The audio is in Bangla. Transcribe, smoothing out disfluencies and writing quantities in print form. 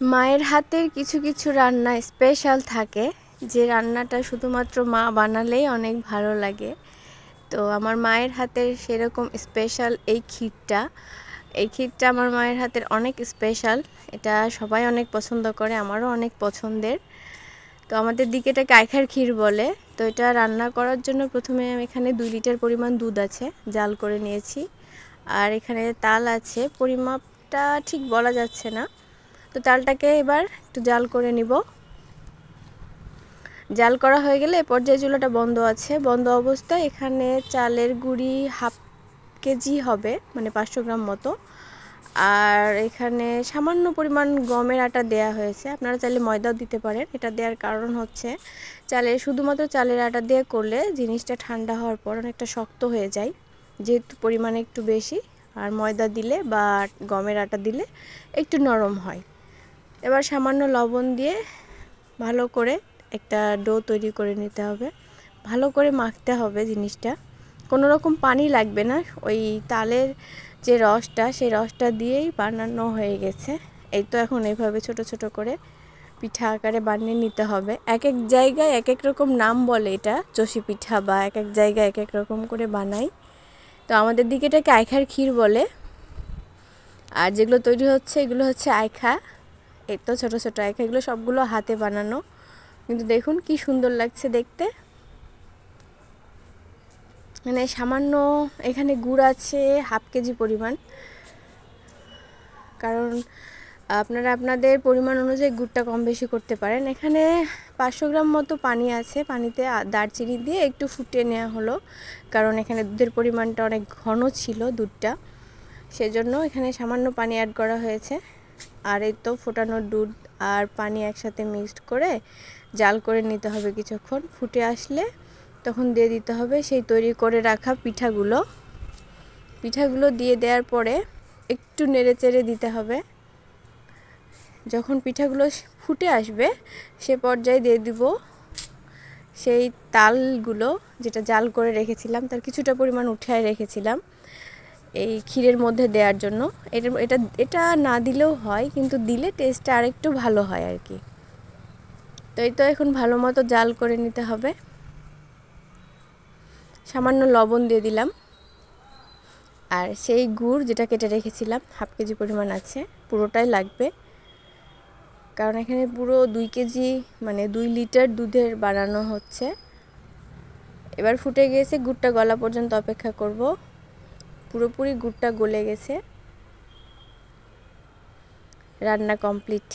মায়ের হাতের কিছু কিছু রান্না স্পেশাল থাকে, যে রান্নাটা শুধুমাত্র মা বানালেই অনেক ভালো লাগে। তো আমার মায়ের হাতের সেরকম স্পেশাল এই ক্ষীরটা আমার মায়ের হাতের অনেক স্পেশাল। এটা সবাই অনেক পছন্দ করে, আমারও অনেক পছন্দের। তো আমাদের দিকে এটাকে আইখার ক্ষীর বলে। তো এটা রান্না করার জন্য প্রথমে আমি এখানে 2 লিটার পরিমাণ দুধ আছে, জাল করে নিয়েছি। আর এখানে তাল আছে, পরিমাপটা ঠিক বলা যাচ্ছে না। তো তালটাকে এবার একটু জাল করে নিব। জাল করা হয়ে গেলে এ পর্যায়ে চুলাটা বন্ধ আছে। বন্ধ অবস্থায় এখানে চালের গুঁড়ি হাফ কেজি হবে, মানে 500 গ্রাম মতো। আর এখানে সামান্য পরিমাণ গমের আটা দেয়া হয়েছে, আপনারা চাইলে ময়দাও দিতে পারেন। এটা দেওয়ার কারণ হচ্ছে শুধুমাত্র চালের আটা দিয়ে করলে জিনিসটা ঠান্ডা হওয়ার পর অনেকটা শক্ত হয়ে যায়, যেহেতু পরিমাণে একটু বেশি। আর ময়দা দিলে বা গমের আটা দিলে একটু নরম হয়। এবার সামান্য লবণ দিয়ে ভালো করে একটা ডো তৈরি করে নিতে হবে, ভালো করে মাখতে হবে জিনিসটা। কোনো রকম পানি লাগবে না, ওই তালের যে রসটা সেই রসটা দিয়েই বানানো হয়ে গেছে। এই তো এখন এইভাবে ছোট ছোট করে পিঠা আকারে বানিয়ে নিতে হবে। এক এক জায়গায় এক এক রকম নাম বলে, এটা চষি পিঠা বা এক এক জায়গায় এক এক রকম করে বানাই। তো আমাদের দিকে এটাকে আইখার ক্ষীর বলে। আর যেগুলো তৈরি হচ্ছে এগুলো হচ্ছে আইখা। এই তো ছোটো ছোটো আইখা, এগুলো সবগুলো হাতে বানানো, কিন্তু দেখুন কি সুন্দর লাগছে দেখতে। মানে সামান্য এখানে গুড় আছে হাফ কেজি পরিমাণ, কারণ আপনারা আপনাদের পরিমাণ অনুযায়ী গুড়টা কম বেশি করতে পারেন। এখানে 500 গ্রাম মতো পানি আছে, পানিতে দারচিনি দিয়ে একটু ফুটিয়ে নেওয়া হলো, কারণ এখানে দুধের পরিমাণটা অনেক ঘন ছিল দুধটা, সেজন্য এখানে সামান্য পানি অ্যাড করা হয়েছে। আর এই তো ফোটানো দুধ আর পানি একসাথে মিক্সড করে জাল করে নিতে হবে কিছুক্ষণ। ফুটে আসলে তখন দিয়ে দিতে হবে সেই তৈরি করে রাখা পিঠাগুলো দিয়ে দেওয়ার পরে একটু নেড়ে চেড়ে দিতে হবে। যখন পিঠাগুলো ফুটে আসবে সে পর্যায়ে দিয়ে দিব সেই তালগুলো, যেটা জাল করে রেখেছিলাম, তার কিছুটা পরিমাণ উঠিয়ে রেখেছিলাম এই ক্ষীরের মধ্যে দেওয়ার জন্য। এটা এটা না দিলেও হয়, কিন্তু দিলে টেস্টটা আরেকটু ভালো হয় আর কি। তো এই তো এখন ভালো মতো জাল করে নিতে হবে। সামান্য লবণ দিয়ে দিলাম। আর সেই গুড় যেটা কেটে রেখেছিলাম হাফ কেজি পরিমাণ আছে, পুরোটাই লাগবে, কারণ এখানে পুরো 2 কেজি মানে 2 লিটার দুধের বানানো হচ্ছে। এবার ফুটে গিয়েছে, গুড়টা গলা পর্যন্ত অপেক্ষা করব। পুরোপুরি গুড়টা গলে গেছে, রান্না কমপ্লিট।